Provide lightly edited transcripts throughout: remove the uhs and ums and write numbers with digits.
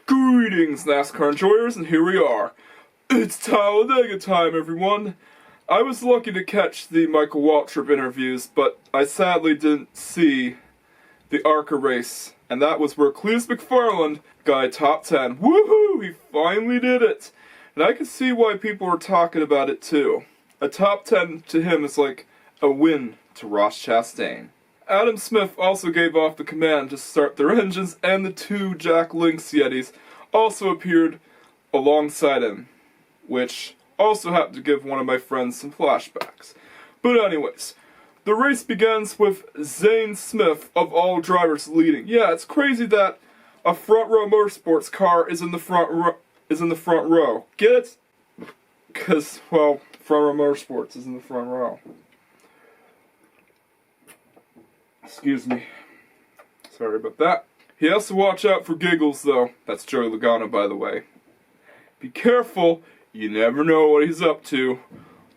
Greetings, NASCAR enjoyers, and here we are. It's Talladega time, everyone. I was lucky to catch the Michael Waltrip interviews, but I sadly didn't see the ARCA race, and that was where Cletus McFarland got a top 10. Woohoo! He finally did it! And I can see why people were talking about it too. A top 10 to him is like a win to Ross Chastain. Adam Smith also gave off the command to start their engines, and the two Jack Lynx Yetis also appeared alongside him, which also happened to give one of my friends some flashbacks. But anyways, the race begins with Zane Smith, of all drivers, leading. Yeah, it's crazy that a front row motorsports car is in the front row. Get it? Because, well, front row motorsports is in the front row. Excuse me. Sorry about that. He has to watch out for Giggles, though. That's Joey Logano, by the way. Be careful. You never know what he's up to.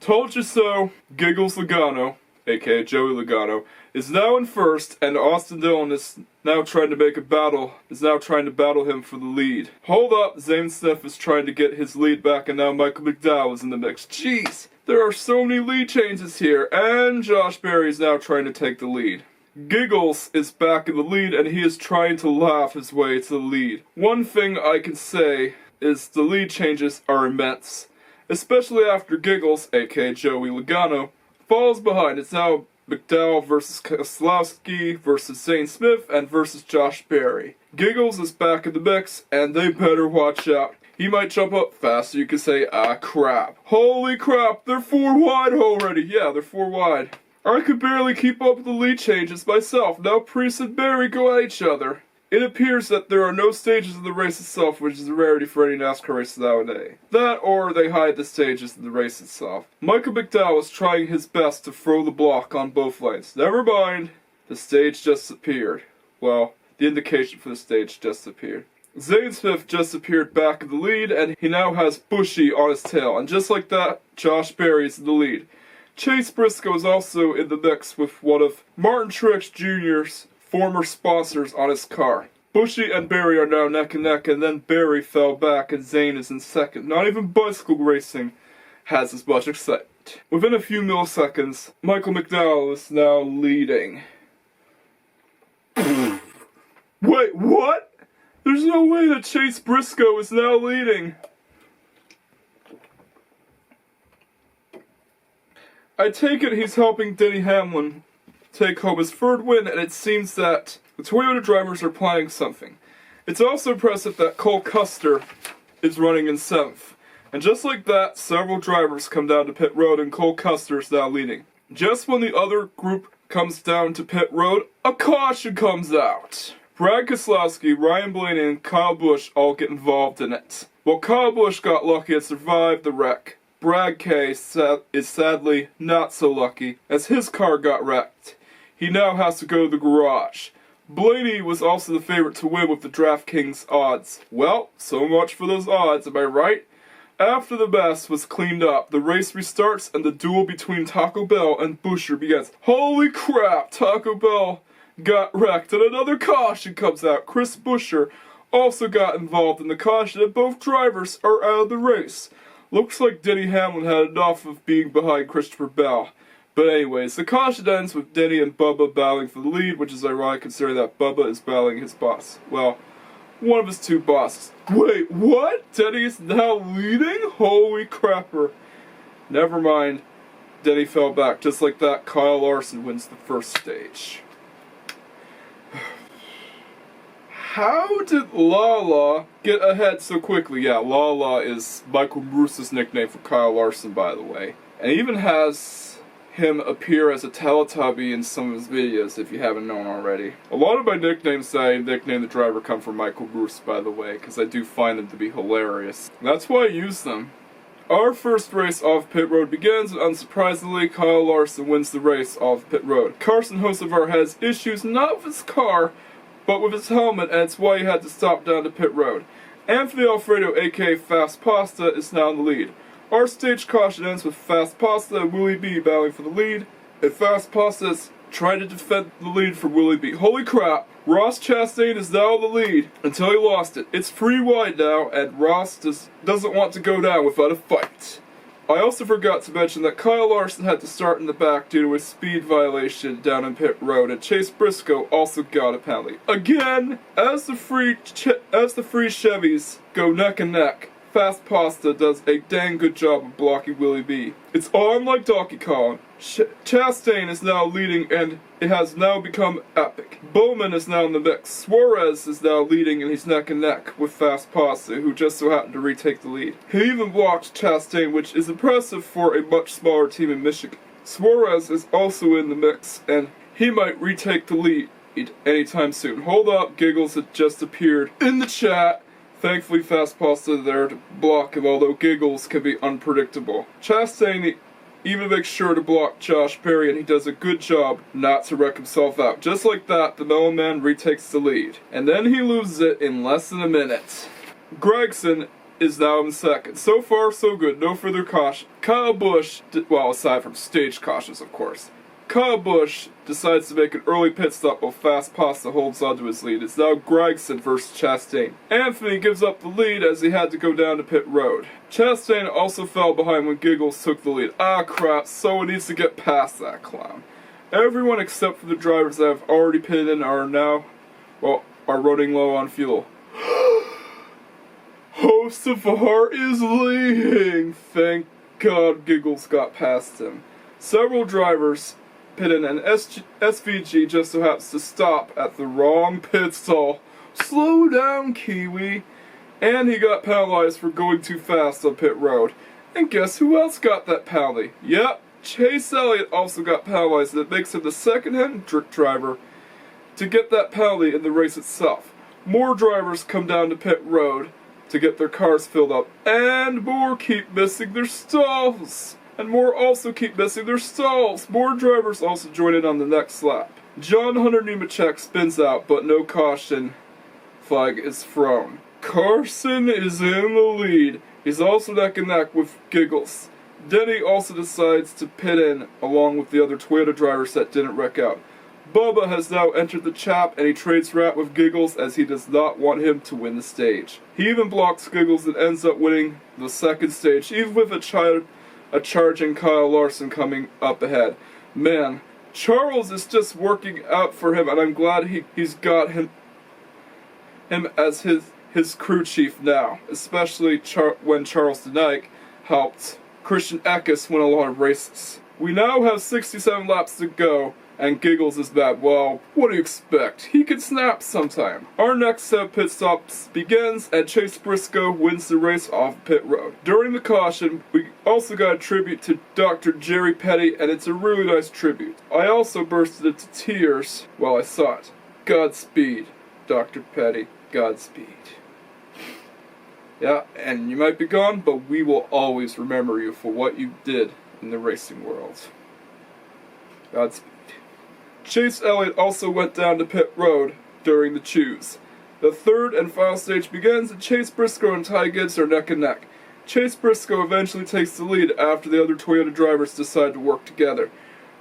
Told you so. Giggles Logano, aka Joey Logano, is now in first, and Austin Dillon is now trying to battle him for the lead. Hold up, Zane Smith is trying to get his lead back, and now Michael McDowell is in the mix. Jeez, there are so many lead changes here, and Josh Berry is now trying to take the lead. Giggles is back in the lead, and he is trying to laugh his way to the lead. One thing I can say is the lead changes are immense, especially after Giggles, aka Joey Logano, falls behind. It's now McDowell versus Keselowski versus Zane Smith and versus Josh Berry. Giggles is back in the mix, and they better watch out. He might jump up fast, so you can say, ah crap. Holy crap, they're 4 wide already. Yeah, they're 4 wide. I could barely keep up with the lead changes myself. Now Preece and Berry go at each other. It appears that there are no stages in the race itself, which is a rarity for any NASCAR race nowadays. That, or they hide the stages in the race itself. Michael McDowell is trying his best to throw the block on both lanes. Never mind, the stage just appeared. Well, the indication for the stage just appeared. Zane Smith just appeared back in the lead, and he now has Bushy on his tail. And just like that, Josh Berry is in the lead. Chase Briscoe is also in the mix with one of Martin Truex Jr.'s former sponsors on his car. Bushy and Berry are now neck and neck, and then Berry fell back and Zane is in second. Not even bicycle racing has as much excitement. Within a few milliseconds, Michael McDowell is now leading. Wait, what? There's no way that Chase Briscoe is now leading. I take it he's helping Denny Hamlin take home his 3rd win, and it seems that the Toyota drivers are planning something. It's also impressive that Cole Custer is running in 7th. And just like that, several drivers come down to pit road, and Cole Custer is now leading. Just when the other group comes down to pit road, a caution comes out. Brad Keselowski, Ryan Blaney, and Kyle Busch all get involved in it. Well, Kyle Busch got lucky and survived the wreck. Brad K is sadly not so lucky, as his car got wrecked. He now has to go to the garage. Blaney was also the favorite to win with the DraftKings odds. Well, so much for those odds, am I right? After the mess was cleaned up, the race restarts and the duel between Taco Bell and Buescher begins. Holy crap, Taco Bell got wrecked, and another caution comes out. Chris Buescher also got involved in the caution, and both drivers are out of the race. Looks like Denny Hamlin had enough of being behind Christopher Bell. But anyways, the caution ends with Denny and Bubba battling for the lead, which is ironic considering that Bubba is battling his boss. Well, one of his 2 bosses. Wait, what? Denny is now leading? Holy crapper. Never mind. Denny fell back. Just like that, Kyle Larson wins the 1st stage. How did Lala get ahead so quickly? Yeah, Lala is Michael Bruce's nickname for Kyle Larson, by the way. And he even has him appear as a Teletubby in some of his videos, if you haven't known already. A lot of my nicknames that I nickname the driver come from Michael Bruce, by the way, because I do find them to be hilarious. That's why I use them. Our first race off pit road begins, and unsurprisingly, Kyle Larson wins the race off pit road. Carson Hocevar has issues not with his car, but with his helmet, and it's why he had to stop down to pit road. Anthony Alfredo, aka Fast Pasta, is now in the lead. Our stage caution ends with Fast Pasta and Willie B battling for the lead, and Fast Pasta is trying to defend the lead for Willie B. Holy crap! Ross Chastain is now in the lead until he lost it. It's free wide now, and Ross doesn't want to go down without a fight. I also forgot to mention that Kyle Larson had to start in the back due to a speed violation down in pit road, and Chase Briscoe also got a penalty. Again, as the free Chevys go neck and neck, Fast Pasta does a dang good job of blocking Willie B. It's on like Donkey Kong. Chastain is now leading, and it has now become epic. Bowman is now in the mix. Suarez is now leading, and he's neck and neck with Fast Pasta, who just so happened to retake the lead. He even blocked Chastain, which is impressive for a much smaller team in Michigan. Suarez is also in the mix, and he might retake the lead anytime soon. Hold up, Giggles had just appeared in the chat. Thankfully, Fast Pasta there to block him, although Giggles can be unpredictable. Chastain even makes sure to block Josh Perry, and he does a good job not to wreck himself out. Just like that, the Mellow Man retakes the lead. And then he loses it in less than a minute. Gregson is now in second. So far, so good. No further caution. Kyle Busch, well, aside from stage cautions, of course. Kyle Busch decides to make an early pit stop while Fast Pasta holds onto his lead. It's now Gregson versus Chastain. Anthony gives up the lead as he had to go down to pit road. Chastain also fell behind when Giggles took the lead. Ah crap, someone needs to get past that clown. Everyone except for the drivers that have already pitted in are running low on fuel. Hocevar is leading! Thank God Giggles got past him. Several drivers pit in, and SVG just so happens to stop at the wrong pit stall. Slow down, Kiwi! And he got penalized for going too fast on pit road. And guess who else got that penalty? Yep, Chase Elliott also got penalized, and it makes him the second driver to get that penalty in the race itself. More drivers come down to pit road to get their cars filled up, and more keep missing their stalls. And more also keep missing their stalls. More drivers also join in on the next lap. John Hunter Nemechek spins out, but no caution flag is thrown. Carson is in the lead. He's also neck and neck with Giggles. Denny also decides to pit in along with the other Toyota drivers that didn't wreck out. Bubba has now entered the chap, and he trades rat with Giggles as he does not want him to win the stage. He even blocks Giggles and ends up winning the second stage, even with a charging Kyle Larson coming up ahead. Man, Charles is just working out for him, and I'm glad he's got him as his crew chief now, especially when Charles Denick helped Christian Eckes win a lot of races. We now have 67 laps to go, and Giggles is bad. Well, what do you expect? He could snap sometime. Our next set of pit stops begins, and Chase Briscoe wins the race off pit road. During the caution, we also got a tribute to Dr. Jerry Petty, and it's a really nice tribute. I also bursted into tears while I saw it. Godspeed, Dr. Petty. Godspeed. Yeah, and you might be gone, but we will always remember you for what you did in the racing world. Godspeed. Chase Elliott also went down to pit road during the choose. The third and final stage begins, and Chase Briscoe and Ty Gibbs are neck and neck. Chase Briscoe eventually takes the lead after the other Toyota drivers decide to work together.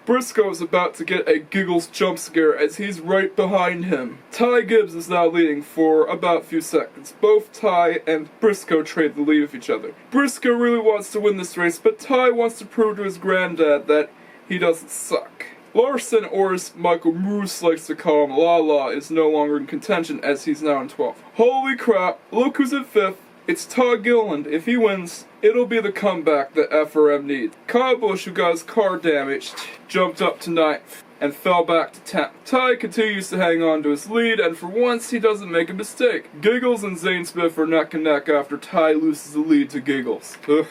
Briscoe is about to get a Giggles jump scare as he's right behind him. Ty Gibbs is now leading for about a few seconds. Both Ty and Briscoe trade the lead with each other. Briscoe really wants to win this race, but Ty wants to prove to his granddad that he doesn't suck. Larson, or as Michael Moose likes to call him, Lala, is no longer in contention as he's now in 12th. Holy crap, look who's in 5th. It's Todd Gilliland. If he wins, it'll be the comeback that FRM needs. Kyle Busch, who got his car damaged, jumped up to 9th and fell back to 10th. Ty continues to hang on to his lead, and for once he doesn't make a mistake. Giggles and Zane Smith are neck and neck after Ty loses the lead to Giggles. Ugh.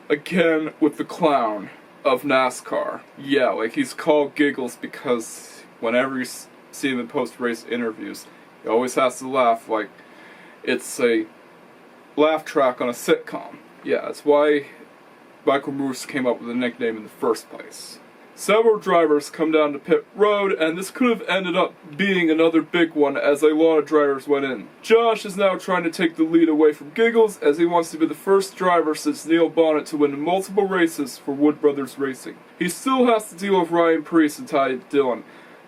Again with the clown of NASCAR. Yeah, like he's called Giggles because whenever you see him in post-race interviews, he always has to laugh like it's a laugh track on a sitcom. Yeah, that's why Michael Moose came up with the nickname in the first place. Several drivers come down to pit road, and this could have ended up being another big one as a lot of drivers went in. Josh is now trying to take the lead away from Giggles as he wants to be the first driver since Neil Bonnet to win multiple races for Wood Brothers Racing. He still has to deal with Ryan Preece and Ty Dillon.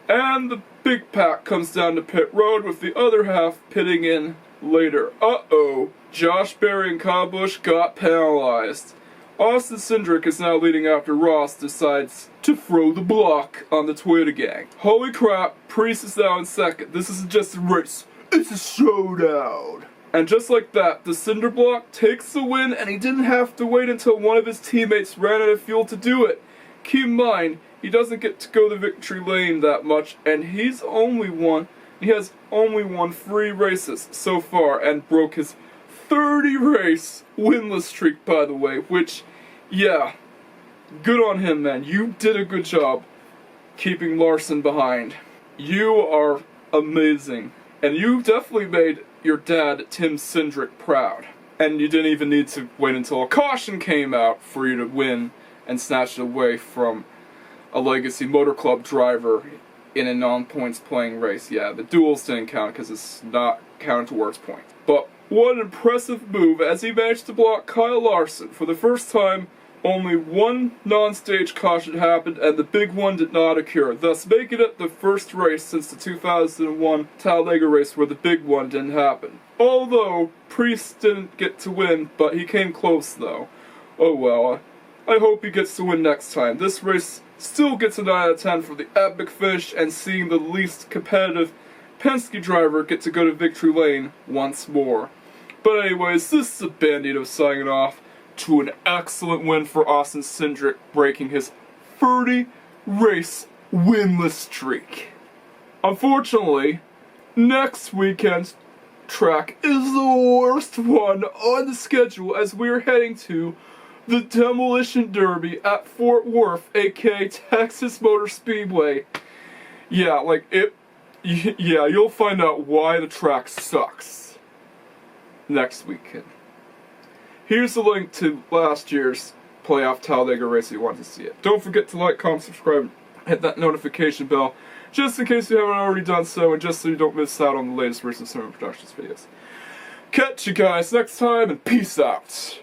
And the big pack comes down to pit road with the other half pitting in later. Uh-oh, Josh Berry and Kyle Busch got penalized. Austin Cindric is now leading after Ross decides to throw the block on the Toyota gang. Holy crap, Preece is now in second. This isn't just a race, it's a showdown. And just like that, the cinder block takes the win, and he didn't have to wait until one of his teammates ran out of fuel to do it. Keep in mind, he doesn't get to go the victory lane that much, and he has only won 3 races so far, and broke his 30 race winless streak, by the way, which, yeah, good on him, man. You did a good job keeping Larson behind. You are amazing. And you definitely made your dad, Tim Cindric, proud. And you didn't even need to wait until a caution came out for you to win and snatch it away from a Legacy Motor Club driver in a non-points playing race. Yeah, the duels didn't count because it's not counted towards points. But what an impressive move as he managed to block Kyle Larson. For the first time, only one non-stage caution happened and the big one did not occur, thus making it the first race since the 2001 Talladega race where the big one didn't happen. Although, Preece didn't get to win, but he came close though. Oh well, I hope he gets to win next time. This race still gets a 9 out of 10 for the epic finish and seeing the least competitive Penske driver get to go to victory lane once more. But anyways, this is Bandito signing off to an excellent win for Austin Cindric, breaking his 30 race winless streak. Unfortunately, next weekend's track is the worst one on the schedule as we're heading to the Demolition Derby at Fort Worth, aka Texas Motor Speedway. Yeah, you'll find out why the track sucks next weekend. Here's the link to last year's playoff Talladega race if you want to see it. Don't forget to like, comment, subscribe, hit that notification bell, just in case you haven't already done so, and just so you don't miss out on the latest Racing Cinema Productions videos. Catch you guys next time, and peace out.